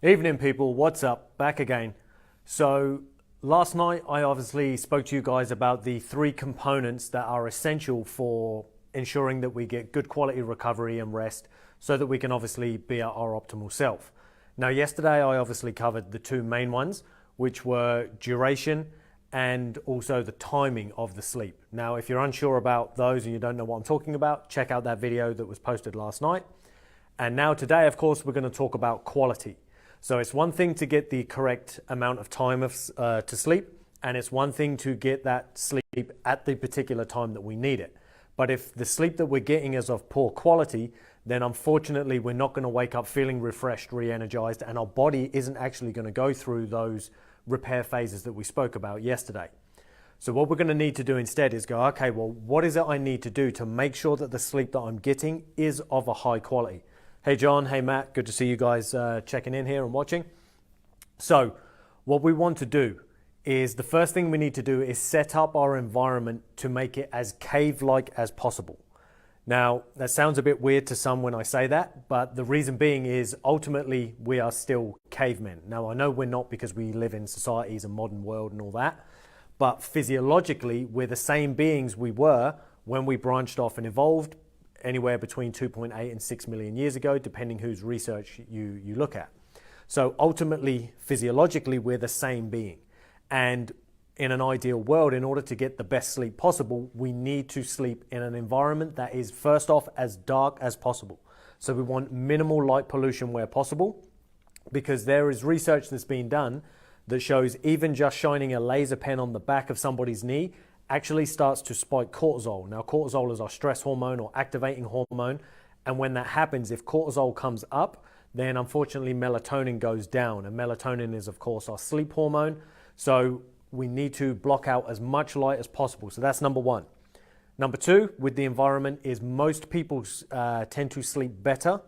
Evening, people. What's up? Back again. So, last night I obviously spoke to you guys about the three components that are essential for ensuring that we get good quality recovery and rest so that we can obviously be at our optimal self. Now, yesterday I obviously covered the two main ones, which were duration and also the timing of the sleep. Now, if you're unsure about those and you don't know what I'm talking about, check out that video that was posted last night. And now, today, of course, we're going to talk about quality. So it's one thing to get the correct amount of time to sleep, and it's one thing to get that sleep at the particular time that we need it. But if the sleep that we're getting is of poor quality, then unfortunately we're not going to wake up feeling refreshed, re-energized, and our body isn't actually going to go through those repair phases that we spoke about yesterday. So what we're going to need to do instead is go, okay, well, what is it I need to do to make sure that the sleep that I'm getting is of a high quality? Hey John, hey Matt, good to see you guys checking in here and watching. So what we want to do is the first thing we need to do is set up our environment to make it as cave-like as possible. Now, that sounds a bit weird to some when I say that, but the reason being is ultimately we are still cavemen. Now, I know we're not because we live in societies and modern world and all that, but physiologically we're the same beings we were when we branched off and evolved anywhere between 2.8 and 6 million years ago, depending whose research you look at. So ultimately, physiologically, we're the same being. And in an ideal world, in order to get the best sleep possible, we need to sleep in an environment that is, first off, as dark as possible. So we want minimal light pollution where possible, because there is research that's been done that shows even just shining a laser pen on the back of somebody's knee actually starts to spike cortisol. Now, cortisol is our stress hormone or activating hormone. And when that happens, if cortisol comes up, then unfortunately melatonin goes down. And melatonin is, of course, our sleep hormone. So we need to block out as much light as possible. So that's number one. Number two, with the environment, is most people tend to sleep better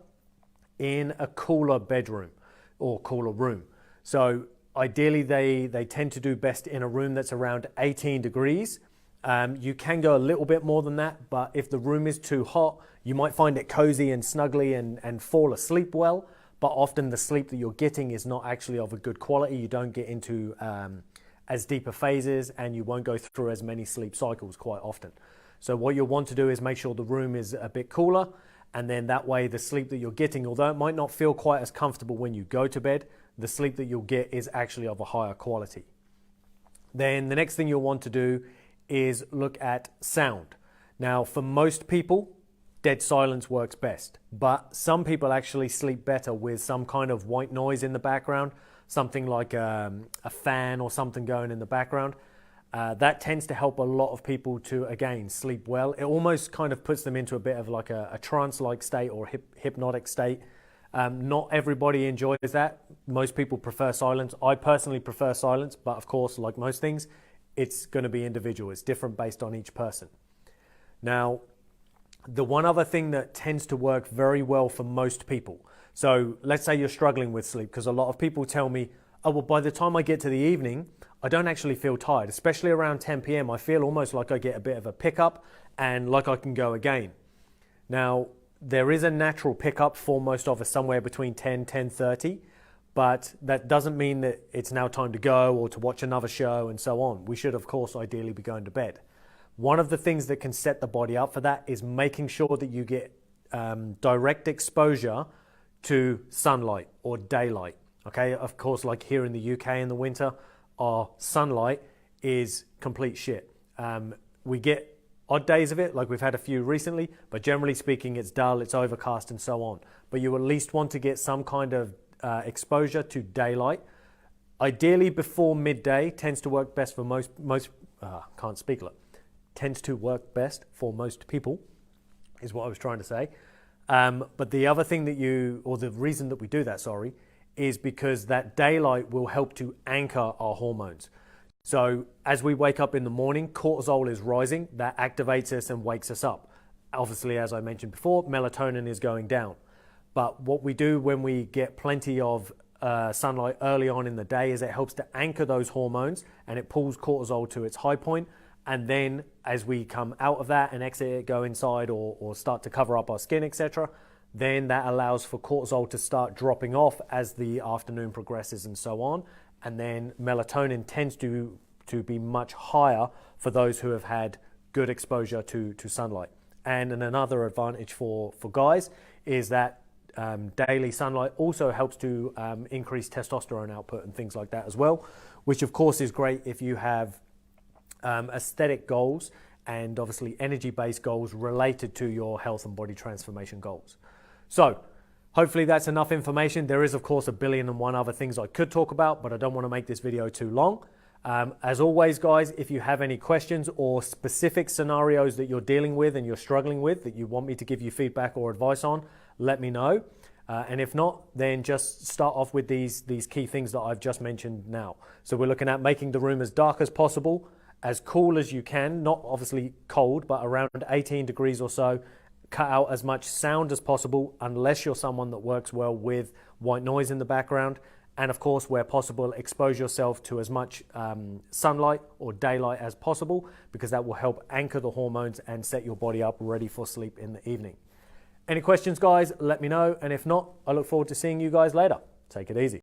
in a cooler bedroom or cooler room. So ideally, they tend to do best in a room that's around 18 degrees. You can go a little bit more than that, but if the room is too hot, you might find it cozy and snuggly and fall asleep well, but often the sleep that you're getting is not actually of a good quality. You don't get into as deeper phases and you won't go through as many sleep cycles quite often. So what you'll want to do is make sure the room is a bit cooler, and then that way the sleep that you're getting, although it might not feel quite as comfortable when you go to bed, the sleep that you'll get is actually of a higher quality. Then the next thing you'll want to do is look at sound. Now, for most people, dead silence works best, but some people actually sleep better with some kind of white noise in the background, something like a fan or something going in the background. That tends to help a lot of people to, again, sleep well. It almost kind of puts them into a bit of like a trance-like state or hypnotic state. Not everybody enjoys that. Most people prefer silence. I personally prefer silence, but of course, like most things, it's going to be individual. It's different based on each person. Now, the one other thing that tends to work very well for most people. So let's say you're struggling with sleep, because a lot of people tell me, oh, well, by the time I get to the evening, I don't actually feel tired, especially around 10 p.m. I feel almost like I get a bit of a pickup and like I can go again. Now, there is a natural pickup for most of us somewhere between 10:30, but that doesn't mean that it's now time to go or to watch another show and so on. We should, of course, ideally be going to bed. One of the things that can set the body up for that is making sure that you get direct exposure to sunlight or daylight. Okay, of course, like here in the UK in the winter, our sunlight is complete shit. We get odd days of it, like we've had a few recently, but generally speaking, it's dull, it's overcast, and so on. But you at least want to get some kind of exposure to daylight. Ideally, before midday tends to work best for tends to work best for most people, is what I was trying to say. But the other thing the reason that we do that, is because that daylight will help to anchor our hormones. So as we wake up in the morning, cortisol is rising. That activates us and wakes us up. Obviously, as I mentioned before, melatonin is going down. But what we do when we get plenty of sunlight early on in the day is it helps to anchor those hormones and it pulls cortisol to its high point. And then as we come out of that and exit it, go inside or start to cover up our skin, etc., then that allows for cortisol to start dropping off as the afternoon progresses and so on. And then melatonin tends to be much higher for those who have had good exposure to sunlight. And another advantage for guys is that daily sunlight also helps to increase testosterone output and things like that as well, which of course is great if you have aesthetic goals and obviously energy-based goals related to your health and body transformation goals. So hopefully that's enough information. There is of course a billion and one other things I could talk about, but I don't want to make this video too long. As always, guys, if you have any questions or specific scenarios that you're dealing with and you're struggling with that you want me to give you feedback or advice on, let me know. And if not, then just start off with these key things that I've just mentioned now. So we're looking at making the room as dark as possible, as cool as you can, not obviously cold, but around 18 degrees or so. Cut out as much sound as possible, unless you're someone that works well with white noise in the background. And of course, where possible, expose yourself to as much sunlight or daylight as possible, because that will help anchor the hormones and set your body up ready for sleep in the evening. Any questions, guys, let me know. And if not, I look forward to seeing you guys later. Take it easy.